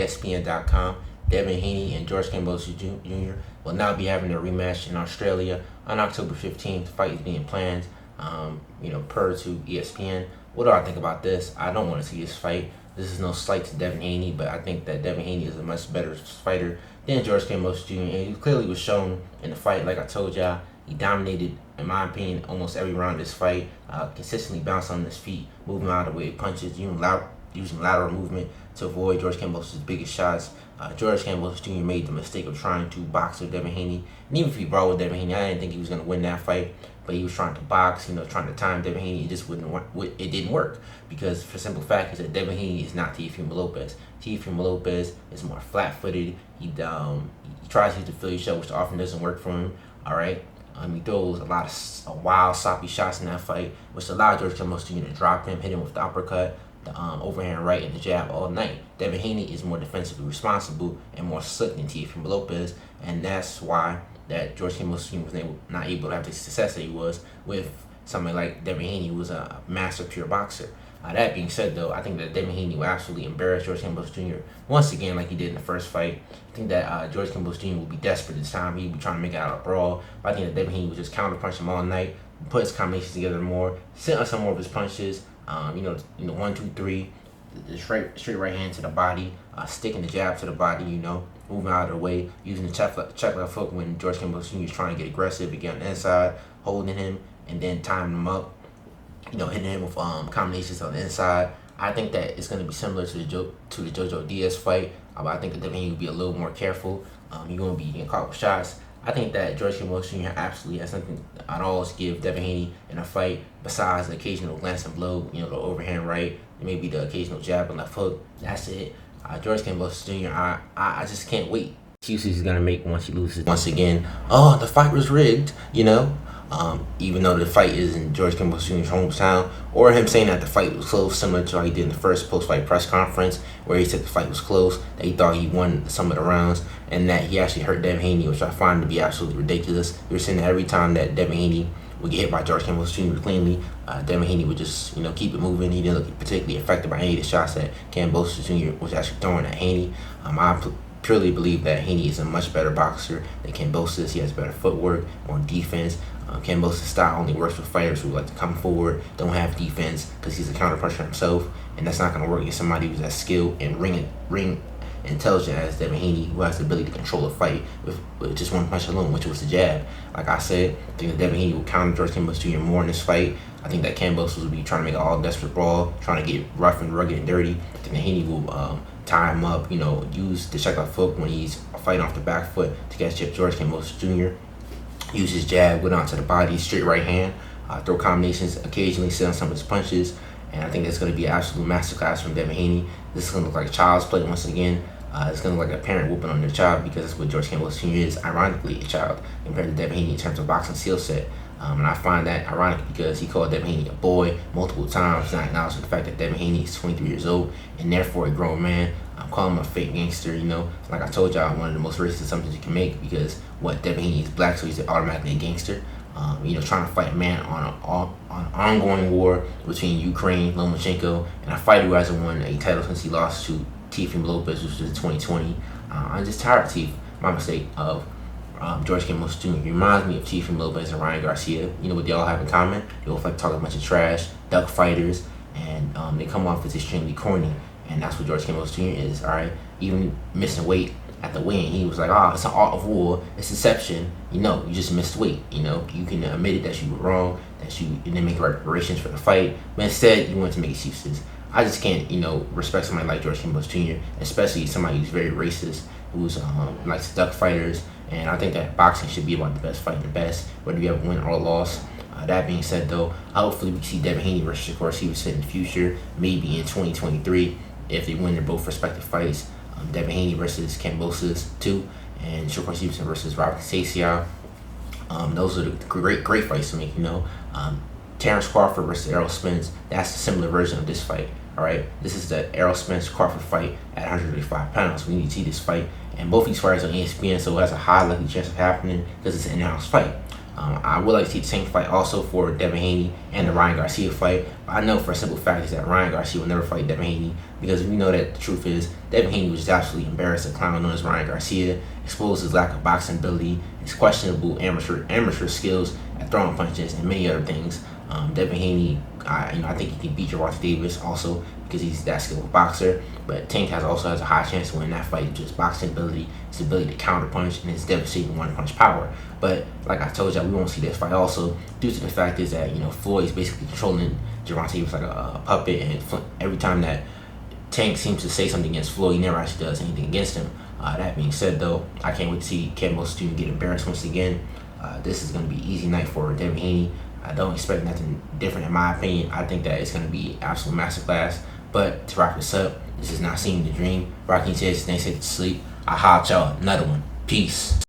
ESPN.com, Devin Haney and George Kambosos Jr. will now be having their rematch in Australia on October 15th. The fight is being planned, per to ESPN. What do I think about this? I don't want to see this fight. This is no slight to Devin Haney, but I think that Devin Haney is a much better fighter than George Kambosos Jr. And he clearly was shown in the fight. Like I told y'all, he dominated, in my opinion, almost every round of this fight. Consistently bouncing on his feet, moving out of the way of punches, using lateral movement to avoid George Kambosos' biggest shots. George Kambosos Jr. made the mistake of trying to box with Devin Haney. And even if he brawled with Devin Haney, I didn't think he was going to win that fight. But he was trying to box, trying to time Devin Haney. It just it didn't work. Because for simple fact is that Devin Haney is not Teofimo Lopez. Teofimo Lopez is more flat-footed. He tries to use the Philly shot, which often doesn't work for him. All right. He throws a lot of wild, sloppy shots in that fight, which allowed George Kambosos Jr. to drop him, hit him with the uppercut, the overhand right, and the jab all night. Devin Haney is more defensively responsible and more slick than Teofimo Lopez, and that's why that George Kambosos Jr. was not able to have the success that he was with somebody like Devin Haney, who was a master pure boxer. That being said, though, I think that Devin Haney will absolutely embarrass George Kambosos Jr. once again, like he did in the first fight. I think that George Kambosos Jr. will be desperate this time. He'll be trying to make it out a brawl. But I think that Devin Haney will just counterpunch him all night, put his combinations together more, sit on some more of his punches. 1, 2, 3, the straight right hand to the body, sticking the jab to the body. Moving out of the way, using the check left hook when George Kambosos Jr. is trying to get aggressive and get on the inside, holding him and then timing him up. Hitting him with combinations on the inside. I think that it's going to be similar to the Jojo Diaz fight. I think that Devin Haney will be a little more careful. He's going to be getting caught with shots. I think that George Kambosos Jr. absolutely has something at all to give Devin Haney in a fight besides the occasional glancing blow, the overhand right, maybe the occasional jab and left hook. That's it. George Kambosos Jr., I just can't wait. Excuses he's going to make once he loses once again. Oh, the fight was rigged, even though the fight is in George Kambosos Jr.'s hometown, or him saying that the fight was close, similar to how he did in the first post-fight press conference, where he said the fight was close, that he thought he won some of the rounds, and that he actually hurt Devin Haney, which I find to be absolutely ridiculous. You're saying that every time that Devin Haney would get hit by George Kambosos Jr. cleanly, Devin Haney would just, keep it moving. He didn't look particularly affected by any of the shots that Kambosos Jr. was actually throwing at Haney. I purely believe that Haney is a much better boxer than Kambosos. He has better footwork, more defense. Kambosos' style only works with fighters who like to come forward, don't have defense, because he's a counterpuncher himself, and that's not going to work against somebody who's as skilled and ring intelligent as Devin Haney, who has the ability to control a fight with just one punch alone, which was the jab. Like I said, I think that Devin Haney will counter George Kambosos Jr. more in this fight. I think that Kambosos will be trying to make an all-desperate brawl, trying to get rough and rugged and dirty. I think that Haney will tie him up, use the check off hook when he's fighting off the back foot to catch George Kambosos Jr. Use his jab, go down to the body, straight right hand, throw combinations, occasionally sit on some of his punches, and I think that's going to be an absolute masterclass from Devin Haney. This is going to look like child's play once again. It's going to look like a parent whooping on their child, because that's what George Kambosos Jr. is, ironically, a child, compared to Devin Haney in terms of boxing skill set. And I find that ironic because he called Devin Haney a boy multiple times, not acknowledging the fact that Devin Haney is 23 years old and therefore a grown man. I'm calling him a fake gangster, Like I told y'all, one of the most racist assumptions you can make, because Devin Haney is black, so he's automatically a gangster. Trying to fight a man on an ongoing war between Ukraine, Lomachenko, and a fighter who hasn't won a title since he lost to Teofimo Lopez, which was in 2020. I'm just tired of my mistake of George Kambosos Jr. He reminds me of Teofimo Lopez and Ryan Garcia. What they all have in common? They both like to talk a bunch of trash, duck fighters, and they come off as extremely corny. And that's what George Kambosos Jr. is, all right? Even missing weight at the weigh-in, he was like, it's an art of war, it's deception. You just missed weight. You can admit it that you were wrong, that you didn't make reparations for the fight, but instead you wanted to make excuses. I just can't, respect somebody like George Kambosos Jr., especially somebody who's very racist, who's likes duck fighters. And I think that boxing should be about the best fighting the best, whether you have a win or a loss. That being said, though, hopefully we can see Devin Haney versus Shakur Stevenson in the future, maybe in 2023, if they win their both respective fights. Devin Haney versus Kambosos 2, and Shakur Stevenson versus Robert Casasio. Those are the great fights to make, Terrence Crawford versus Errol Spence, that's a similar version of this fight. All right, this is the Errol Spence Crawford fight at 135 pounds. We need to see this fight, and both these fighters on ESPN, so it has a high likely chance of happening because it's an in-house fight. I would like to see the same fight also for Devin Haney and the Ryan Garcia fight. But I know for a simple fact is that Ryan Garcia will never fight Devin Haney, because we know that the truth is Devin Haney was just absolutely embarrassed a clown known as Ryan Garcia, exposed his lack of boxing ability, his questionable amateur skills at throwing punches, and many other things. Devin Haney, I think he can beat Gervonta Davis also because he's that skilled boxer. But Tank also has a high chance to win that fight, just boxing ability, his ability to counter punch, and his devastating one punch power. But like I told y'all, we won't see this fight also due to the fact is that Floyd's basically controlling Gervonta Davis like a puppet, and every time that Tank seems to say something against Floyd, he never actually does anything against him. That being said, though, I can't wait to see Kambosos Jr. get embarrassed once again. This is going to be easy night for Devin Haney. I don't expect nothing different in my opinion. I think that it's going to be absolute masterclass. But to wrap this up, this is not seeing the dream. Rocky says, stay safe to sleep. I holla y'all, another one. Peace.